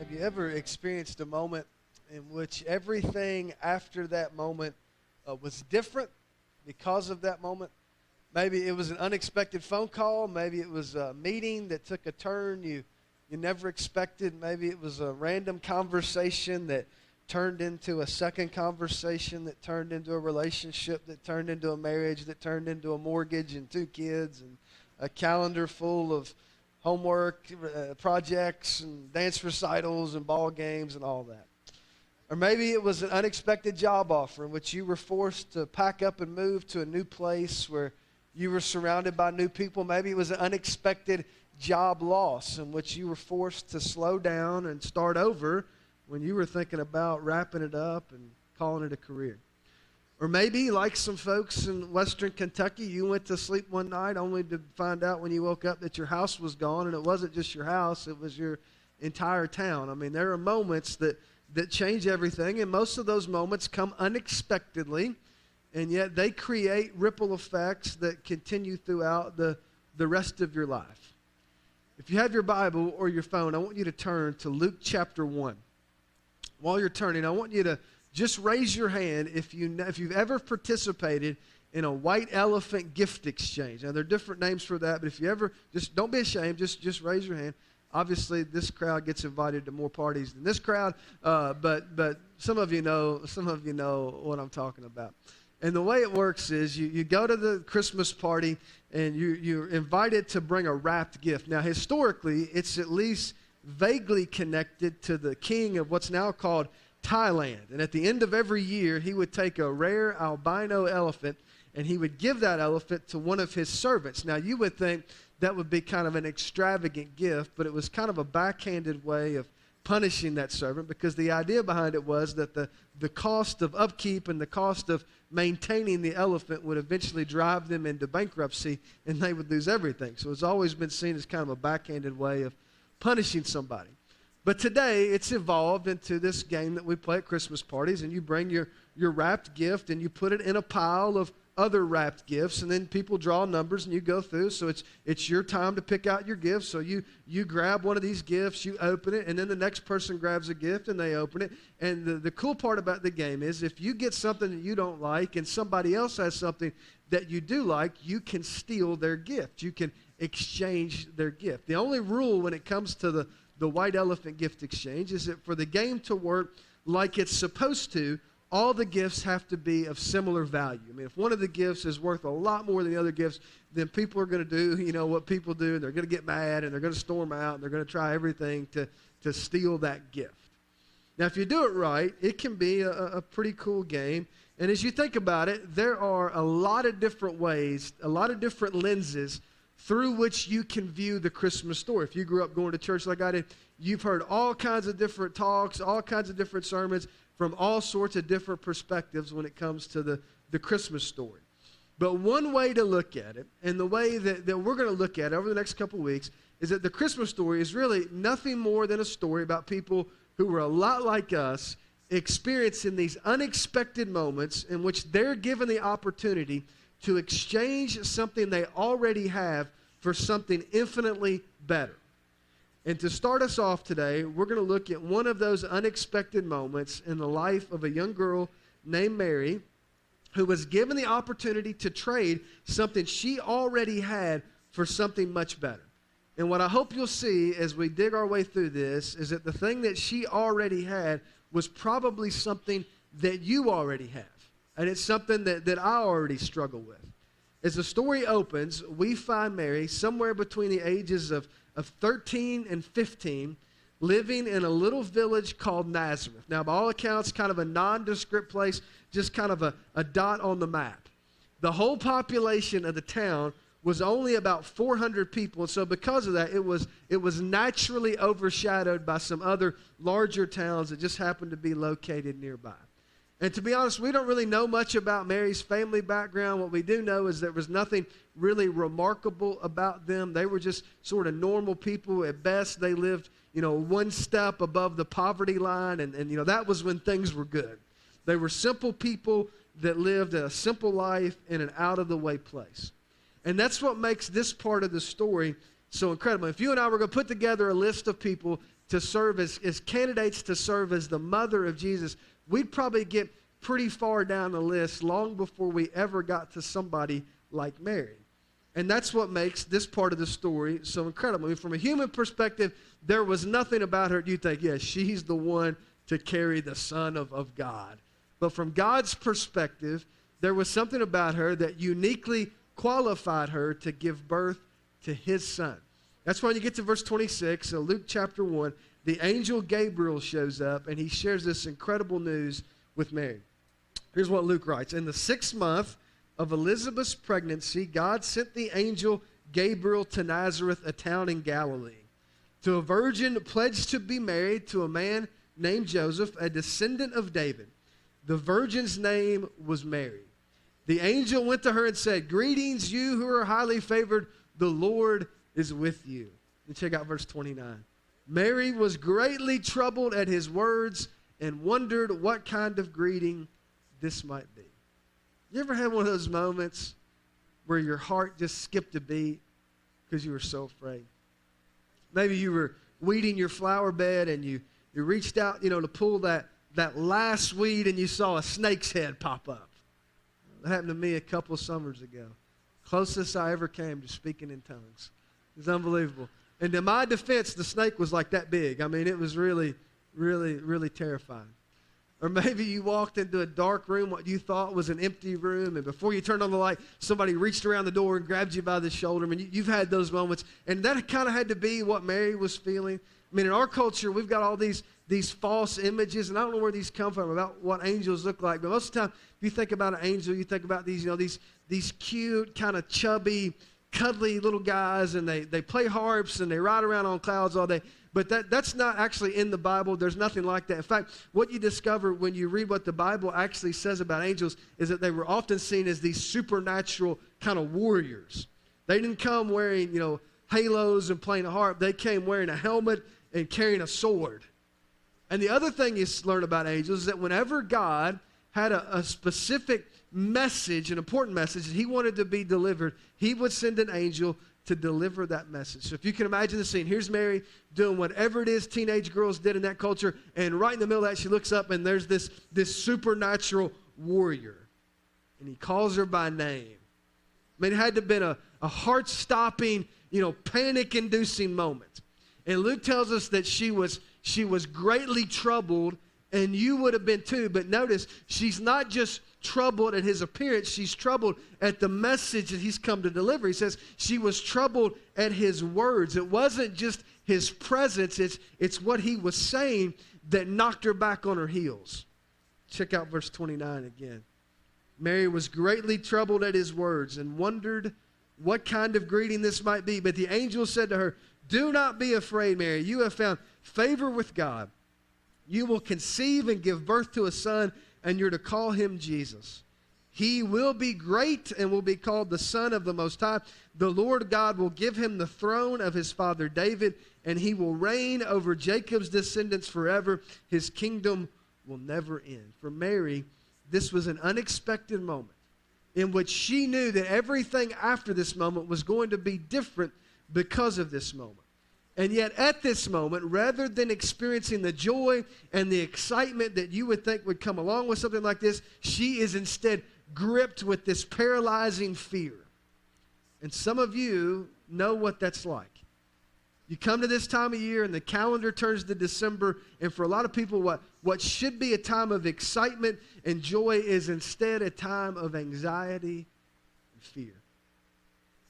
Have you ever experienced a moment in which everything after that moment was different because of that moment? Maybe it was an unexpected phone call. Maybe it was a meeting that took a turn you never expected. Maybe it was a random conversation that turned into a second conversation that turned into a relationship that turned into a marriage that turned into a mortgage and two kids and a calendar full of homework, projects, and dance recitals and ball games and all that. Or maybe it was an unexpected job offer in which you were forced to pack up and move to a new place where you were surrounded by new people. Maybe it was an unexpected job loss in which you were forced to slow down and start over when you were thinking about wrapping it up and calling it a career. Or maybe, like some folks in Western Kentucky, you went to sleep one night only to find out when you woke up that your house was gone, and it wasn't just your house, it was your entire town. I mean, there are moments that change everything, and most of those moments come unexpectedly, and yet they create ripple effects that continue throughout the rest of your life. If you have your Bible or your phone, I want you to turn to Luke chapter 1. While you're turning, I want you to just raise your hand if you've ever participated in a white elephant gift exchange. Now, there are different names for that, but if you ever, just don't be ashamed, just raise your hand. Obviously, this crowd gets invited to more parties than this crowd, but some of you know what I'm talking about. And the way it works is you go to the Christmas party and you're invited to bring a wrapped gift. Now, historically, it's at least vaguely connected to the king of what's now called Thailand. And at the end of every year, he would take a rare albino elephant and he would give that elephant to one of his servants. Now, you would think that would be kind of an extravagant gift, but it was kind of a backhanded way of punishing that servant, because the idea behind it was that the cost of upkeep and the cost of maintaining the elephant would eventually drive them into bankruptcy and they would lose everything. So it's always been seen as kind of a backhanded way of punishing somebody. But today it's evolved into this game that we play at Christmas parties, and you bring your wrapped gift and you put it in a pile of other wrapped gifts, and then people draw numbers and you go through. So it's your time to pick out your gift. So you grab one of these gifts, you open it, and then the next person grabs a gift and they open it. And the cool part about the game is if you get something that you don't like and somebody else has something that you do like, you can steal their gift. You can exchange their gift. The only rule when it comes to the white elephant gift exchange is that for the game to work like it's supposed to, all the gifts have to be of similar value. I mean, if one of the gifts is worth a lot more than the other gifts, then people are going to do, what people do, and they're going to get mad, and they're going to storm out, and they're going to try everything to steal that gift. Now, if you do it right, it can be a pretty cool game. And as you think about it, there are a lot of different ways, a lot of different lenses through which you can view the Christmas story. If you grew up going to church like I did, you've heard all kinds of different talks, all kinds of different sermons from all sorts of different perspectives when it comes to the Christmas story. But one way to look at it, and the way that we're going to look at it over the next couple of weeks, is that the Christmas story is really nothing more than a story about people who were a lot like us, experiencing these unexpected moments in which they're given the opportunity to exchange something they already have for something infinitely better. And to start us off today, we're going to look at one of those unexpected moments in the life of a young girl named Mary, who was given the opportunity to trade something she already had for something much better. And what I hope you'll see as we dig our way through this is that the thing that she already had was probably something that you already have. And it's something that I already struggle with. As the story opens, we find Mary somewhere between the ages of 13 and 15, living in a little village called Nazareth. Now, by all accounts, kind of a nondescript place, just kind of a dot on the map. The whole population of the town was only about 400 people, and so because of that, it was naturally overshadowed by some other larger towns that just happened to be located nearby. And to be honest, we don't really know much about Mary's family background. What we do know is there was nothing really remarkable about them. They were just sort of normal people. At best, they lived, one step above the poverty line, and that was when things were good. They were simple people that lived a simple life in an out-of-the-way place. And that's what makes this part of the story so incredible. If you and I were going to put together a list of people to serve as candidates to serve as the mother of Jesus, we'd probably get pretty far down the list long before we ever got to somebody like Mary. And that's what makes this part of the story so incredible. I mean, from a human perspective, there was nothing about her you think, yeah, she's the one to carry the Son of God. But from God's perspective, there was something about her that uniquely qualified her to give birth to his son. That's why when you get to verse 26, so Luke chapter 1, the angel Gabriel shows up and he shares this incredible news with Mary. Here's what Luke writes. In the 6th month of Elizabeth's pregnancy, God sent the angel Gabriel to Nazareth, a town in Galilee, to a virgin pledged to be married to a man named Joseph, a descendant of David. The virgin's name was Mary. The angel went to her and said, "Greetings, you who are highly favored. The Lord is with you." And check out verse 29. Mary was greatly troubled at his words and wondered what kind of greeting this might be. You ever had one of those moments where your heart just skipped a beat because you were so afraid? Maybe you were weeding your flower bed and you reached out, to pull that last weed and you saw a snake's head pop up. That happened to me a couple summers ago. Closest I ever came to speaking in tongues. It was unbelievable. And in my defense, the snake was like that big. I mean, it was really, really, really terrifying. Or maybe you walked into a dark room, what you thought was an empty room, and before you turned on the light, somebody reached around the door and grabbed you by the shoulder. I mean, you've had those moments. And that kind of had to be what Mary was feeling. I mean, in our culture, we've got all these false images, and I don't know where these come from about what angels look like. But most of the time, if you think about an angel, you think about these cute, kind of chubby, cuddly little guys, and they play harps, and they ride around on clouds all day. But that's not actually in the Bible. There's nothing like that. In fact, what you discover when you read what the Bible actually says about angels is that they were often seen as these supernatural kind of warriors. They didn't come wearing, halos and playing a harp. They came wearing a helmet and carrying a sword. And the other thing you learn about angels is that whenever God had a specific message, an important message that he wanted to be delivered, he would send an angel to deliver that message. So if you can imagine the scene, here's Mary doing whatever it is teenage girls did in that culture, and right in the middle of that, she looks up, and there's this supernatural warrior, and he calls her by name. I mean, it had to have been a heart-stopping, panic-inducing moment. And Luke tells us that she was greatly troubled, and you would have been too. But notice, she's not just troubled at his appearance. She's troubled at the message that he's come to deliver. He says she was troubled at his words. It wasn't just his presence. It's what he was saying that knocked her back on her heels. Check out verse 29 again. Mary was greatly troubled at his words and wondered what kind of greeting this might be. But the angel said to her, "Do not be afraid, Mary. You have found favor with God. You will conceive and give birth to a son, and you're to call him Jesus. He will be great and will be called the Son of the Most High. The Lord God will give him the throne of his father David, and he will reign over Jacob's descendants forever. His kingdom will never end." For Mary, this was an unexpected moment in which she knew that everything after this moment was going to be different because of this moment. And yet at this moment, rather than experiencing the joy and the excitement that you would think would come along with something like this, she is instead gripped with this paralyzing fear. And some of you know what that's like. You come to this time of year and the calendar turns to December, and for a lot of people, what should be a time of excitement and joy is instead a time of anxiety and fear.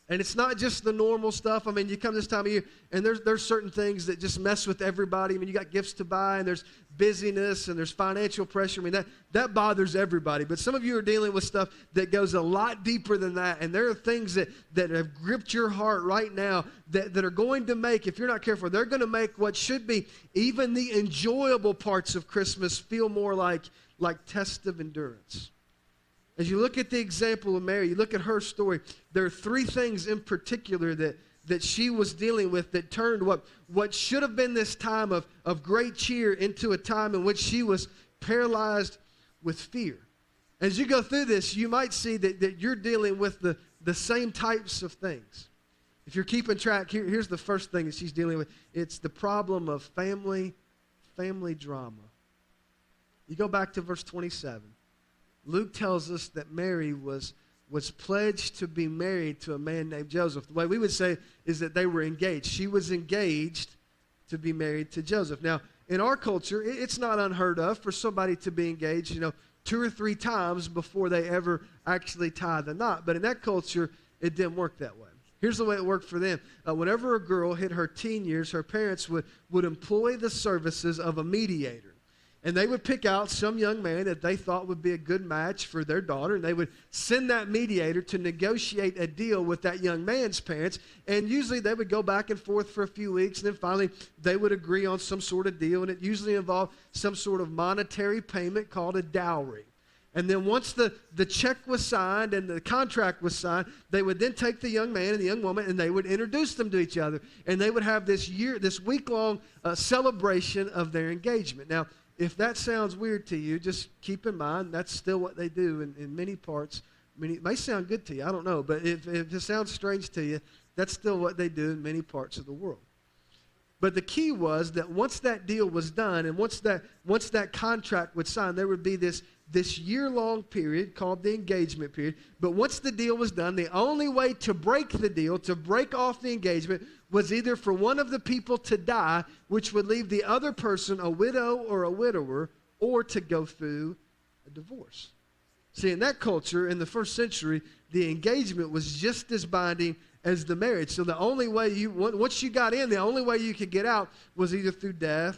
And it's not just the normal stuff. I mean, you come this time of year, and there's certain things that just mess with everybody. I mean, you got gifts to buy, and there's busyness, and there's financial pressure. I mean, that bothers everybody. But some of you are dealing with stuff that goes a lot deeper than that. And there are things that have gripped your heart right now that are going to make, if you're not careful, they're going to make what should be even the enjoyable parts of Christmas feel more like tests of endurance. As you look at the example of Mary, you look at her story, there are three things in particular that she was dealing with that turned what should have been this time of great cheer into a time in which she was paralyzed with fear. As you go through this, you might see that you're dealing with the same types of things. If you're keeping track, here's the first thing that she's dealing with. It's the problem of family drama. You go back to verse 27. Luke tells us that Mary was pledged to be married to a man named Joseph. The way we would say is that they were engaged. She was engaged to be married to Joseph. Now, in our culture, it's not unheard of for somebody to be engaged, 2 or 3 times before they ever actually tie the knot. But in that culture, it didn't work that way. Here's the way it worked for them. Whenever a girl hit her teen years, her parents would employ the services of a mediator. And they would pick out some young man that they thought would be a good match for their daughter, and they would send that mediator to negotiate a deal with that young man's parents. And usually they would go back and forth for a few weeks, and then finally they would agree on some sort of deal, and it usually involved some sort of monetary payment called a dowry. And then once the check was signed and the contract was signed, they would then take the young man and the young woman and they would introduce them to each other. And they would have this week-long celebration of their engagement. Now, if that sounds weird to you, just keep in mind that's still what they do in many parts. It may sound good to you, I don't know. But if it sounds strange to you, that's still what they do in many parts of the world. But the key was that once that deal was done and once that contract was signed, there would be this year-long period called the engagement period. But once the deal was done, the only way to break the deal, to break off the engagement, was either for one of the people to die, which would leave the other person a widow or a widower, or to go through a divorce. See, in that culture, in the first century, the engagement was just as binding as the marriage. So the only way once you got in, the only way you could get out was either through death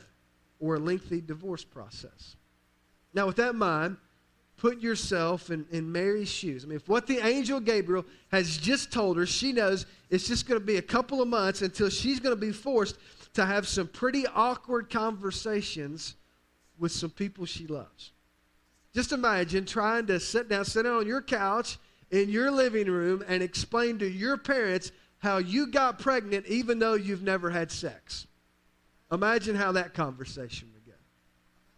or a lengthy divorce process. Now, with that in mind, put yourself in Mary's shoes. I mean, if what the angel Gabriel has just told her, she knows it's just going to be a couple of months until she's going to be forced to have some pretty awkward conversations with some people she loves. Just imagine trying to sit down on your couch in your living room and explain to your parents how you got pregnant even though you've never had sex. Imagine how that conversation would go.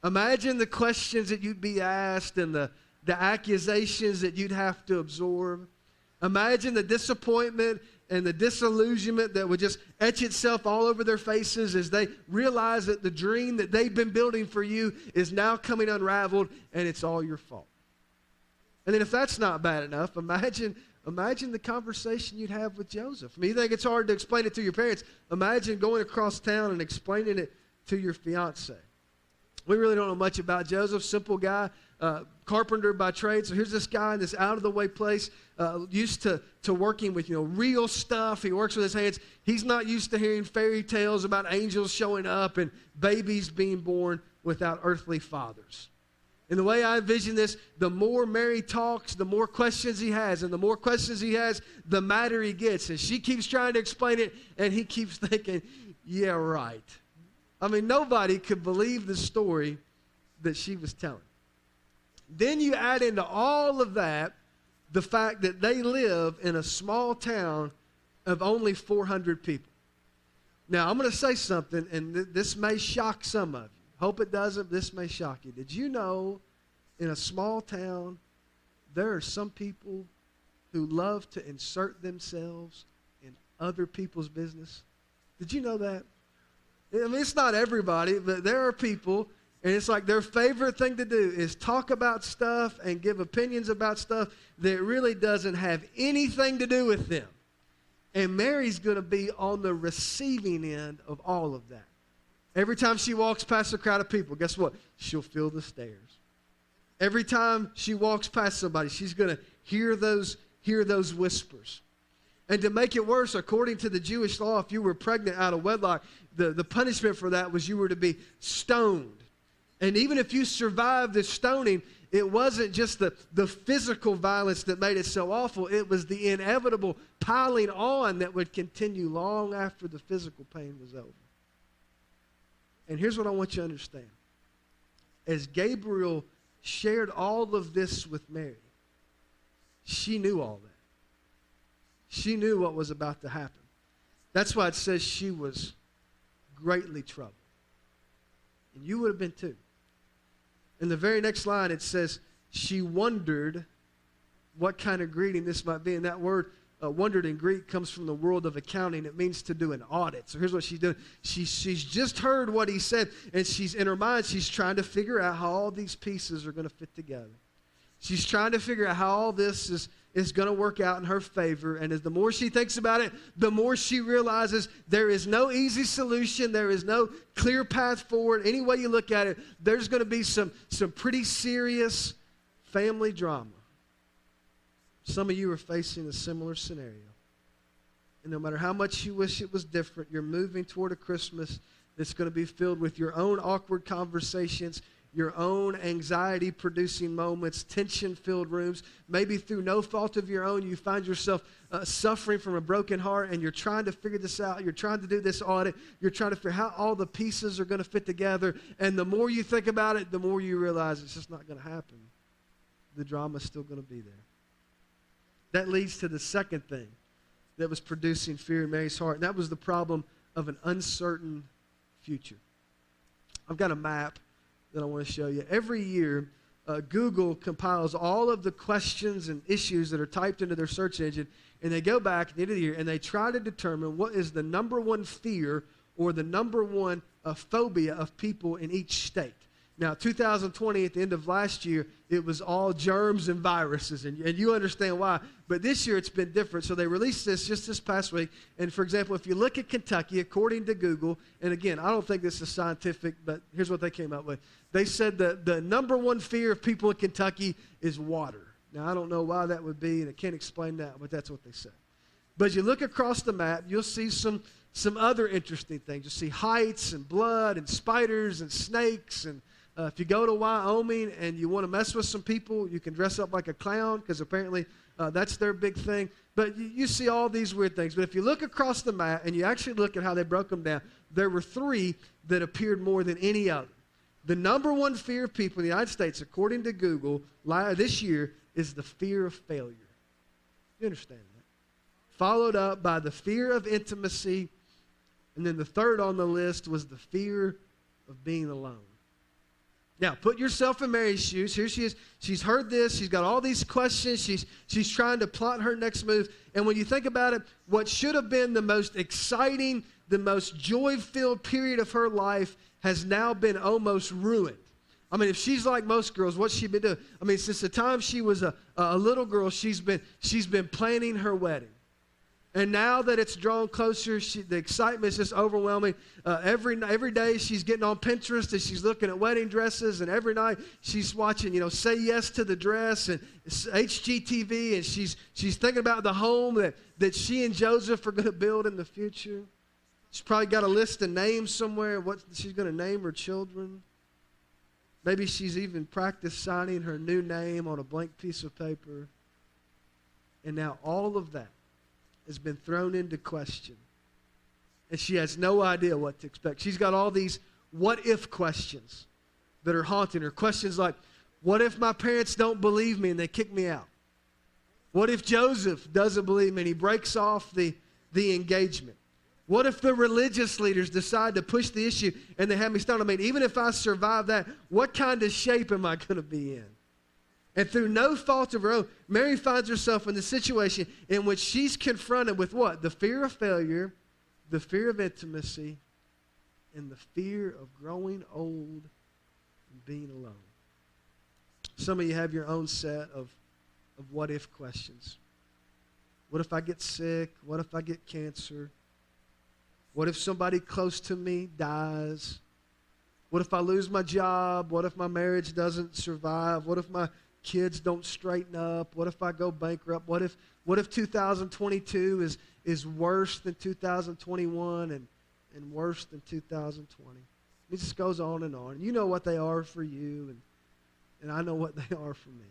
Imagine the questions that you'd be asked and the accusations that you'd have to absorb. Imagine the disappointment and the disillusionment that would just etch itself all over their faces as they realize that the dream that they've been building for you is now coming unraveled and it's all your fault. And then if that's not bad enough, imagine the conversation you'd have with Joseph. I mean, you think it's hard to explain it to your parents. Imagine going across town and explaining it to your fiance. We really don't know much about Joseph, simple guy, carpenter by trade. So here's this guy in this out-of-the-way place, used to working with, real stuff. He works with his hands. He's not used to hearing fairy tales about angels showing up and babies being born without earthly fathers. And the way I envision this, the more Mary talks, the more questions he has. And the more questions he has, the madder he gets. And she keeps trying to explain it, and he keeps thinking, yeah, right. I mean, nobody could believe the story that she was telling. Then you add into all of that the fact that they live in a small town of only 400 people. Now, I'm going to say something, and this may shock some of you. Hope it doesn't. This may shock you. Did you know in a small town there are some people who love to insert themselves in other people's business? Did you know that? I mean, it's not everybody, but there are people, and it's like their favorite thing to do is talk about stuff and give opinions about stuff that really doesn't have anything to do with them. And Mary's going to be on the receiving end of all of that. Every time she walks past a crowd of people, guess what? She'll feel the stares. Every time she walks past somebody, she's going to hear those whispers. And to make it worse, according to the Jewish law, if you were pregnant out of wedlock, the punishment for that was you were to be stoned. And even if you survived the stoning, it wasn't just the physical violence that made it so awful. It was the inevitable piling on that would continue long after the physical pain was over. And here's what I want you to understand. As Gabriel shared all of this with Mary, she knew all that. She knew what was about to happen. That's why it says she was greatly troubled. And you would have been too. In the very next line, it says she wondered what kind of greeting this might be. And that word wondered in Greek comes from the world of accounting. It means to do an audit. So here's what she's doing. She's just heard what he said, and she's in her mind, she's trying to figure out how all these pieces are going to fit together. She's trying to figure out how all this is going to work out in her favor. And as the more she thinks about it, the more she realizes there is no easy solution. There is no clear path forward. Any way you look at it, there's going to be some pretty serious family drama. Some of you are facing a similar scenario. And no matter how much you wish it was different, you're moving toward a Christmas that's going to be filled with your own awkward conversations, your own anxiety-producing moments, tension-filled rooms. Maybe through no fault of your own, you find yourself suffering from a broken heart, and you're trying to figure this out. You're trying to do this audit. You're trying to figure out how all the pieces are going to fit together. And the more you think about it, the more you realize it's just not going to happen. The drama's still going to be there. That leads to the second thing that was producing fear in Mary's heart, and that was the problem of an uncertain future. I've got a map that I want to show you. Every year, Google compiles all of the questions and issues that are typed into their search engine, and they go back at the end of the year, and they try to determine what is the number one fear or the number one phobia of people in each state. Now, 2020, at the end of last year, it was all germs and viruses, and you understand why. But this year, it's been different. So they released this just this past week. And, for example, if you look at Kentucky, according to Google, and again, I don't think this is scientific, but here's what they came up with. They said that the number one fear of people in Kentucky is water. Now, I don't know why that would be, and I can't explain that, but that's what they said. But as you look across the map, you'll see some other interesting things. You'll see heights and blood and spiders and snakes and if you go to Wyoming and you want to mess with some people, you can dress up like a clown because apparently that's their big thing. But you see all these weird things. But if you look across the map and you actually look at how they broke them down, there were three that appeared more than any other. The number one fear of people in the United States, according to Google, this year is the fear of failure. You understand that? Followed up by the fear of intimacy. And then the third on the list was the fear of being alone. Now, put yourself in Mary's shoes. Here she is. She's heard this. She's got all these questions. She's trying to plot her next move. And when you think about it, what should have been the most exciting, the most joy-filled period of her life has now been almost ruined. I mean, if she's like most girls, what's she been doing? I mean, since the time she was a little girl, she's been planning her wedding. And now that it's drawn closer, the excitement is just overwhelming. Every day she's getting on Pinterest and she's looking at wedding dresses. And every night she's watching, Say Yes to the Dress and HGTV. And she's thinking about the home that she and Joseph are going to build in the future. She's probably got a list of names somewhere, what she's going to name her children. Maybe she's even practiced signing her new name on a blank piece of paper. And now all of that has been thrown into question. And she has no idea what to expect. She's got all these what-if questions that are haunting her. Questions like, what if my parents don't believe me and they kick me out? What if Joseph doesn't believe me and he breaks off the engagement? What if the religious leaders decide to push the issue and they have me stoned? I mean, even if I survive that, what kind of shape am I going to be in? And through no fault of her own, Mary finds herself in the situation in which she's confronted with what? The fear of failure, the fear of intimacy, and the fear of growing old and being alone. Some of you have your own set of what-if questions. What if I get sick? What if I get cancer? What if somebody close to me dies? What if I lose my job? What if my marriage doesn't survive? What if my kids don't straighten up? What if I go bankrupt? What if 2022 is worse than 2021 and worse than 2020? It just goes on and on. You know what they are for you, and I know what they are for me.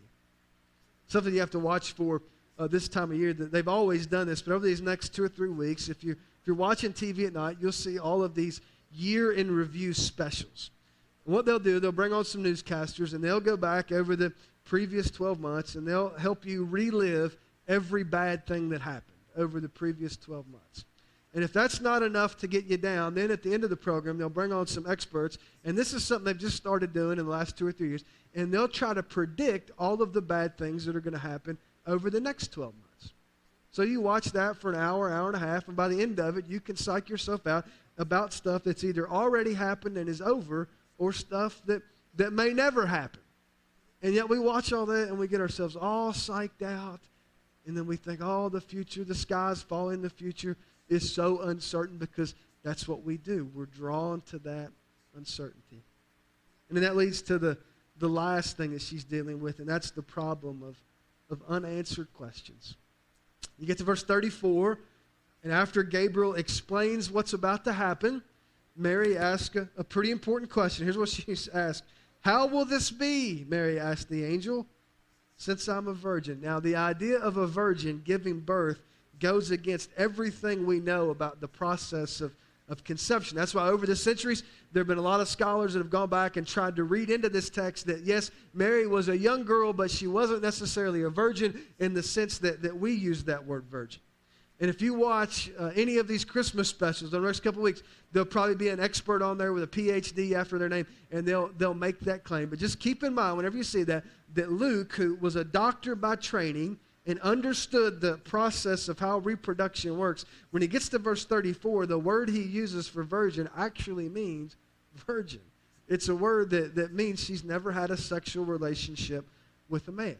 Something you have to watch for this time of year. That they've always done this, but over these next 2 or 3 weeks, if you're watching TV at night, you'll see all of these year in review specials. And what they'll do, they'll bring on some newscasters, and they'll go back over the previous 12 months, and they'll help you relive every bad thing that happened over the previous 12 months. And if that's not enough to get you down, then at the end of the program, they'll bring on some experts, and this is something they've just started doing in the last 2 or 3 years, and they'll try to predict all of the bad things that are going to happen over the next 12 months. So you watch that for an hour, hour and a half, and by the end of it, you can psych yourself out about stuff that's either already happened and is over or stuff that may never happen. And yet we watch all that and we get ourselves all psyched out. And then we think, oh, the future, the skies falling, the future is so uncertain because that's what we do. We're drawn to that uncertainty. And then that leads to the last thing that she's dealing with, and that's the problem of unanswered questions. You get to verse 34, and after Gabriel explains what's about to happen, Mary asks a pretty important question. Here's what she asks. How will this be, Mary asked the angel, since I'm a virgin? Now, the idea of a virgin giving birth goes against everything we know about the process of conception. That's why over the centuries, there have been a lot of scholars that have gone back and tried to read into this text that, yes, Mary was a young girl, but she wasn't necessarily a virgin in the sense that we use that word virgin. And if you watch any of these Christmas specials in the next couple of weeks, there'll probably be an expert on there with a PhD after their name, and they'll make that claim. But just keep in mind, whenever you see that Luke, who was a doctor by training and understood the process of how reproduction works, when he gets to verse 34, the word he uses for virgin actually means virgin. It's a word that means she's never had a sexual relationship with a man.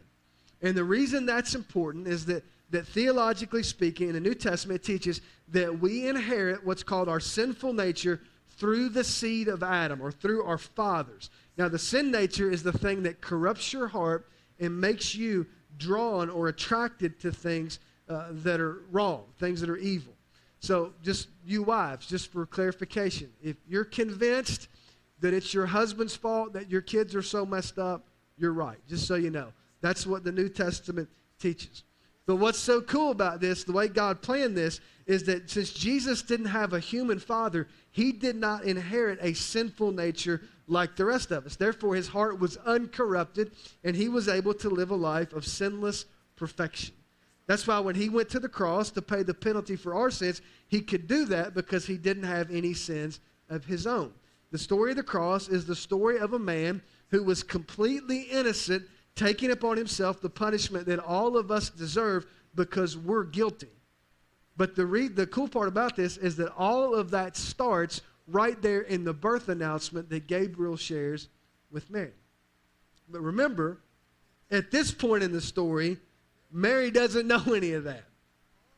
And the reason that's important is that theologically speaking, in the New Testament, it teaches that we inherit what's called our sinful nature through the seed of Adam, or through our fathers. Now, the sin nature is the thing that corrupts your heart and makes you drawn or attracted to things that are wrong, things that are evil. So just you wives, just for clarification, if you're convinced that it's your husband's fault that your kids are so messed up, you're right, just so you know. That's what the New Testament teaches. But what's so cool about this, the way God planned this, is that since Jesus didn't have a human father, he did not inherit a sinful nature like the rest of us. Therefore, his heart was uncorrupted, and he was able to live a life of sinless perfection. That's why when he went to the cross to pay the penalty for our sins, he could do that because he didn't have any sins of his own. The story of the cross is the story of a man who was completely innocent, taking upon himself the punishment that all of us deserve because we're guilty. But the cool part about this is that all of that starts right there in the birth announcement that Gabriel shares with Mary. But remember, at this point in the story, Mary doesn't know any of that.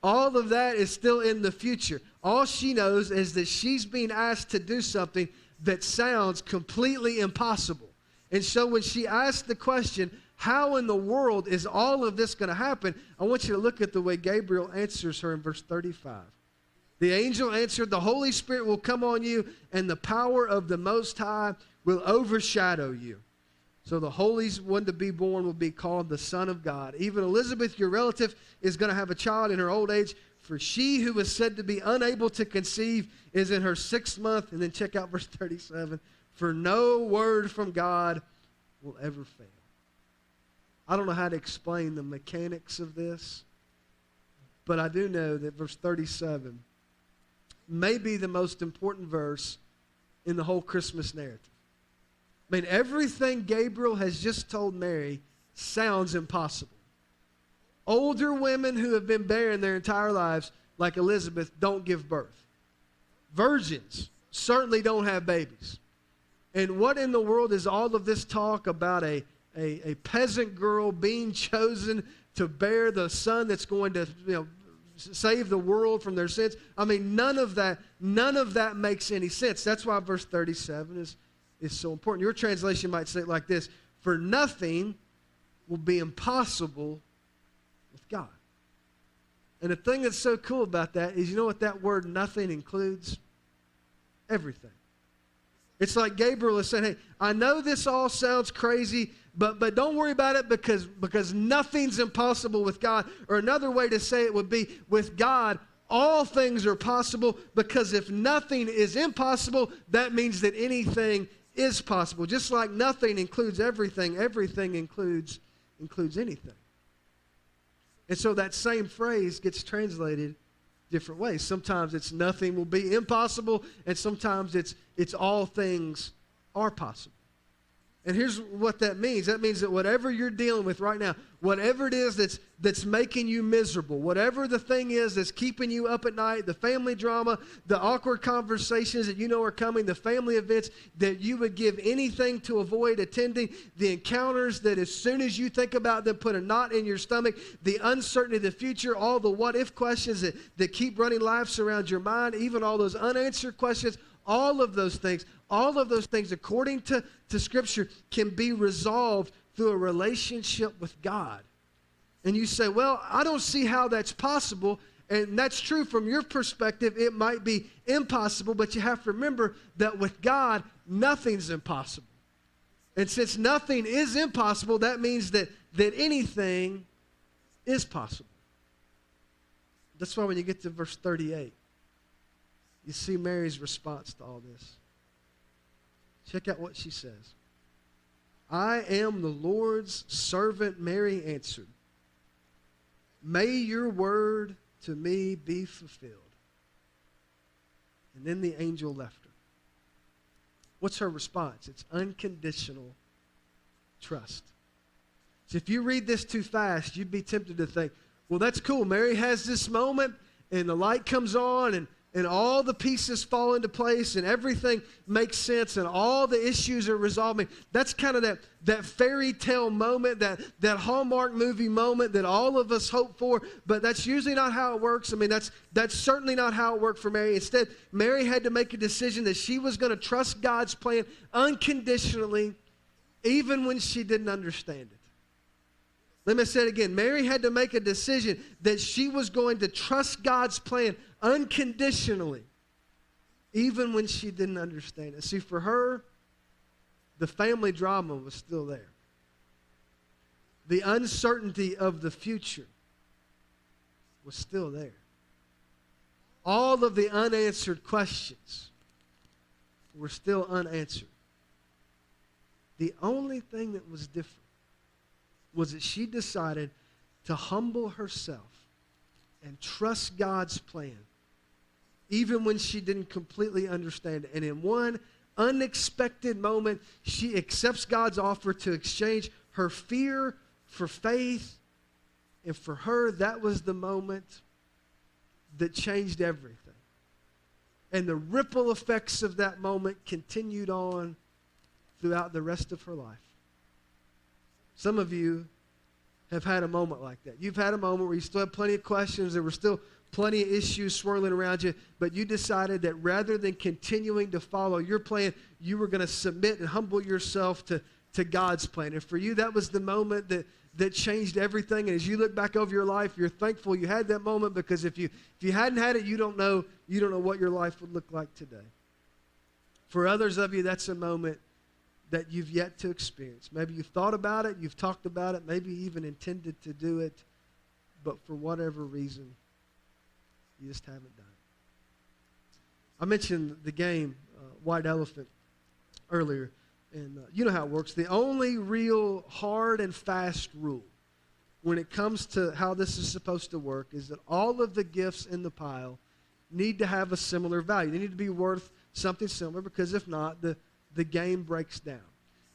All of that is still in the future. All she knows is that she's being asked to do something that sounds completely impossible. And so when she asks the question, how in the world is all of this going to happen? I want you to look at the way Gabriel answers her in verse 35. The angel answered, the Holy Spirit will come on you, and the power of the Most High will overshadow you. So the Holy One to be born will be called the Son of God. Even Elizabeth, your relative, is going to have a child in her old age, for she who was said to be unable to conceive is in her 6th month. And then check out verse 37. For no word from God will ever fail. I don't know how to explain the mechanics of this, but I do know that verse 37 may be the most important verse in the whole Christmas narrative. I mean, everything Gabriel has just told Mary sounds impossible. Older women who have been barren their entire lives, like Elizabeth, don't give birth. Virgins certainly don't have babies. And what in the world is all of this talk about a peasant girl being chosen to bear the son that's going to, save the world from their sins? I mean, none of that makes any sense. That's why verse 37 is so important. Your translation might say it like this: for nothing will be impossible with God. And the thing that's so cool about that is, you know what that word nothing includes? Everything. It's like Gabriel is saying, hey, I know this all sounds crazy, but don't worry about it because nothing's impossible with God. Or another way to say it would be, with God, all things are possible, because if nothing is impossible, that means that anything is possible. Just like nothing includes everything, everything includes anything. And so that same phrase gets translated different ways. Sometimes it's nothing will be impossible, and sometimes it's all things are possible. And here's what that means. That means that whatever you're dealing with right now, whatever it is that's making you miserable, whatever the thing is that's keeping you up at night, the family drama, the awkward conversations that you know are coming, the family events that you would give anything to avoid attending, the encounters that as soon as you think about them put a knot in your stomach, the uncertainty of the future, all the what-if questions that keep running laps around your mind, even all those unanswered questions, all of those things, according to Scripture, can be resolved through a relationship with God. And you say, well, I don't see how that's possible. And that's true from your perspective. It might be impossible, but you have to remember that with God, nothing's impossible. And since nothing is impossible, that means that anything is possible. That's why when you get to verse 38, you see Mary's response to all this. Check out what she says. I am the Lord's servant, Mary answered. May your word to me be fulfilled. And then the angel left her. What's her response? It's unconditional trust. So if you read this too fast, you'd be tempted to think, well, that's cool. Mary has this moment, and the light comes on, and all the pieces fall into place, and everything makes sense, and all the issues are resolving. That's kind of that fairy tale moment, that Hallmark movie moment that all of us hope for, but that's usually not how it works. I mean, that's certainly not how it worked for Mary. Instead, Mary had to make a decision that she was going to trust God's plan unconditionally, even when she didn't understand it. Let me say it again. Mary had to make a decision that she was going to trust God's plan unconditionally, even when she didn't understand it. See, for her, the family drama was still there. The uncertainty of the future was still there. All of the unanswered questions were still unanswered. The only thing that was different was that she decided to humble herself and trust God's plan, even when she didn't completely understand it. And in one unexpected moment, she accepts God's offer to exchange her fear for faith. And for her, that was the moment that changed everything. And the ripple effects of that moment continued on throughout the rest of her life. Some of you have had a moment like that. You've had a moment where you still have plenty of questions. There were still plenty of issues swirling around you, but you decided that rather than continuing to follow your plan, you were going to submit and humble yourself to God's plan. And for you, that was the moment that changed everything. And as you look back over your life, you're thankful you had that moment, because if you hadn't had it, you don't know what your life would look like today. For others of you, that's a moment that you've yet to experience. Maybe you've thought about it, you've talked about it, maybe you even intended to do it, but for whatever reason, you just haven't done it. I mentioned the game, White Elephant, earlier, and you know how it works. The only real hard and fast rule when it comes to how this is supposed to work is that all of the gifts in the pile need to have a similar value. They need to be worth something similar, because if not, the game breaks down.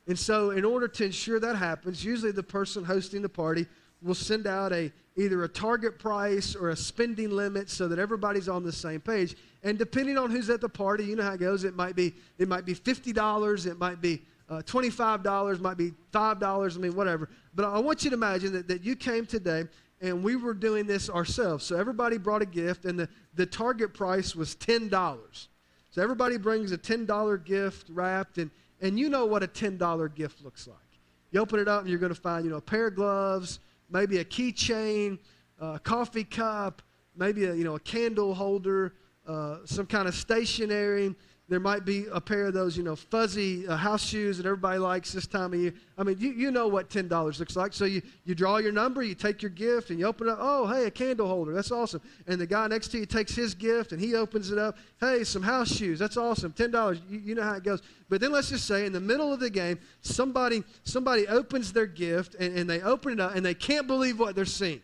And so in order to ensure that happens, usually the person hosting the party will send out either a target price or a spending limit so that everybody's on the same page. And depending on who's at the party, you know how it goes. It might be $50, it might be $25, might be $5, I mean, whatever. But I want you to imagine that you came today and we were doing this ourselves. So everybody brought a gift, and the target price was $10. So everybody brings a $10 gift wrapped, and you know what a $10 gift looks like. You open it up and you're going to find, a pair of gloves, maybe a keychain, a coffee cup, maybe a candle holder, some kind of stationery. There might be a pair of those, fuzzy house shoes that everybody likes this time of year. I mean, you know what $10 looks like. So you draw your number, you take your gift, and you open it up. Oh, hey, a candle holder. That's awesome. And the guy next to you takes his gift, and he opens it up. Hey, some house shoes. That's awesome. $10. You know how it goes. But then let's just say in the middle of the game, somebody opens their gift, and they open it up, and they can't believe what they're seeing.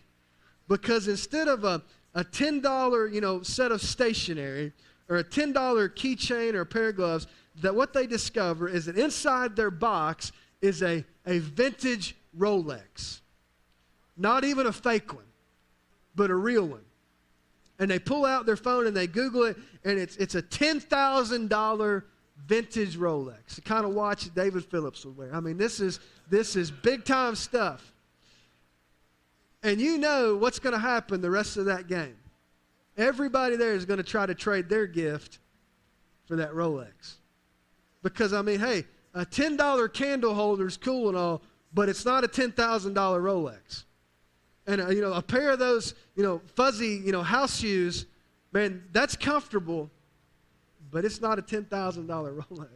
Because instead of a $10, set of stationery, or a $10 keychain or a pair of gloves, that what they discover is that inside their box is a vintage Rolex. Not even a fake one, but a real one. And they pull out their phone and they Google it, and it's a $10,000 vintage Rolex. The kind of watch that David Phillips would wear. I mean, this is big time stuff. And you know what's going to happen the rest of that game. Everybody there is going to try to trade their gift for that Rolex. Because, I mean, hey, a $10 candle holder is cool and all, but it's not a $10,000 Rolex. And, a pair of those, fuzzy, house shoes, man, that's comfortable, but it's not a $10,000 Rolex.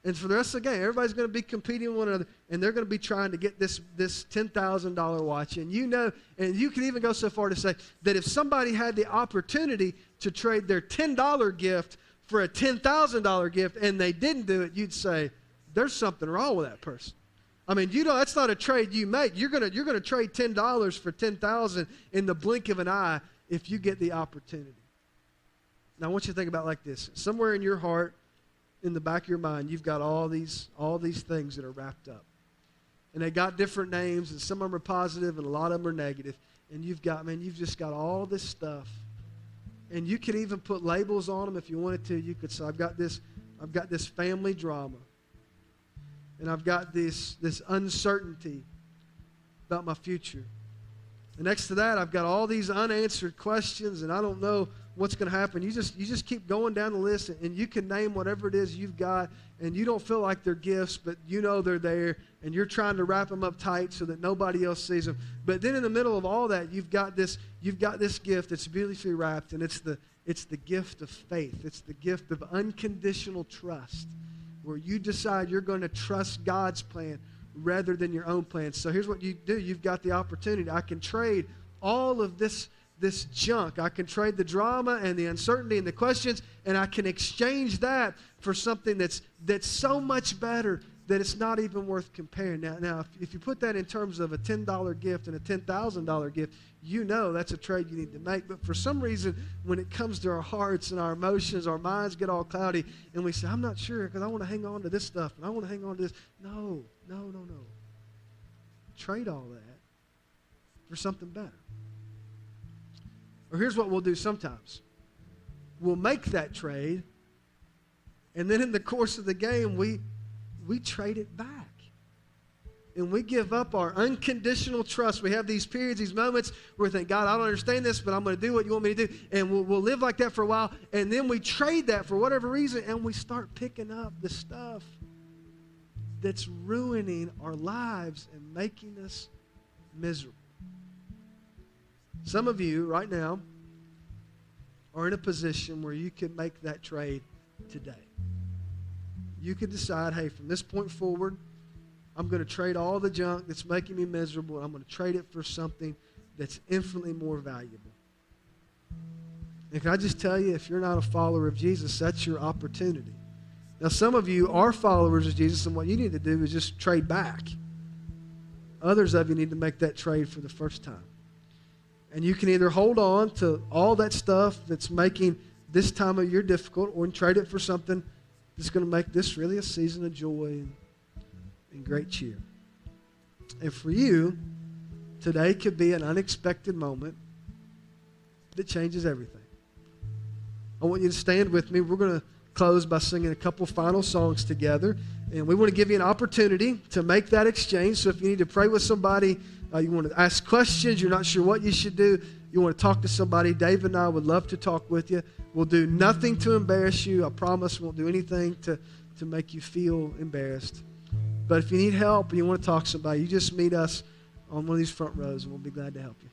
And for the rest of the game, everybody's going to be competing with one another, and they're going to be trying to get this $10,000 watch. And and you can even go so far to say that if somebody had the opportunity to trade their $10 gift for a $10,000 gift and they didn't do it, you'd say, there's something wrong with that person. I mean, that's not a trade you make. You're gonna trade $10 for $10,000 in the blink of an eye if you get the opportunity. Now, I want you to think about it like this. Somewhere in your heart, in the back of your mind, you've got all these things that are wrapped up. And they got different names, and some of them are positive, and a lot of them are negative. And you've just got all this stuff. And you could even put labels on them if you wanted to. You could say, I've got this family drama. And I've got this uncertainty about my future. And next to that, I've got all these unanswered questions, and I don't know what's going to happen. You just keep going down the list, and you can name whatever it is you've got, and you don't feel like they're gifts, but you know they're there, and you're trying to wrap them up tight so that nobody else sees them. But then in the middle of all that, you've got this gift that's beautifully wrapped, and it's the gift of faith. It's the gift of unconditional trust, where you decide you're going to trust God's plan rather than your own plan. So here's what you do. You've got the opportunity. I can trade all of this junk. I can trade the drama and the uncertainty and the questions, and I can exchange that for something that's so much better that it's not even worth comparing. Now, if you put that in terms of a $10 gift and a $10,000 gift, that's a trade you need to make. But for some reason, when it comes to our hearts and our emotions, our minds get all cloudy, and we say, I'm not sure because I want to hang on to this stuff, and I want to hang on to this. No. Trade all that for something better. Or here's what we'll do sometimes. We'll make that trade, and then in the course of the game, we trade it back. And we give up our unconditional trust. We have these periods, these moments where we think, God, I don't understand this, but I'm going to do what you want me to do. And we'll live like that for a while. And then we trade that for whatever reason, and we start picking up the stuff that's ruining our lives and making us miserable. Some of you right now are in a position where you can make that trade today. You could decide, hey, from this point forward, I'm going to trade all the junk that's making me miserable, and I'm going to trade it for something that's infinitely more valuable. And can I just tell you, if you're not a follower of Jesus, that's your opportunity. Now, some of you are followers of Jesus, and what you need to do is just trade back. Others of you need to make that trade for the first time. And you can either hold on to all that stuff that's making this time of year difficult, or trade it for something that's going to make this really a season of joy and great cheer. And for you, today could be an unexpected moment that changes everything. I want you to stand with me. We're going to close by singing a couple final songs together. And we want to give you an opportunity to make that exchange. So if you need to pray with somebody, you want to ask questions, you're not sure what you should do, you want to talk to somebody, Dave and I would love to talk with you. We'll do nothing to embarrass you. I promise we won't do anything to make you feel embarrassed. But if you need help and you want to talk to somebody, you just meet us on one of these front rows, and we'll be glad to help you.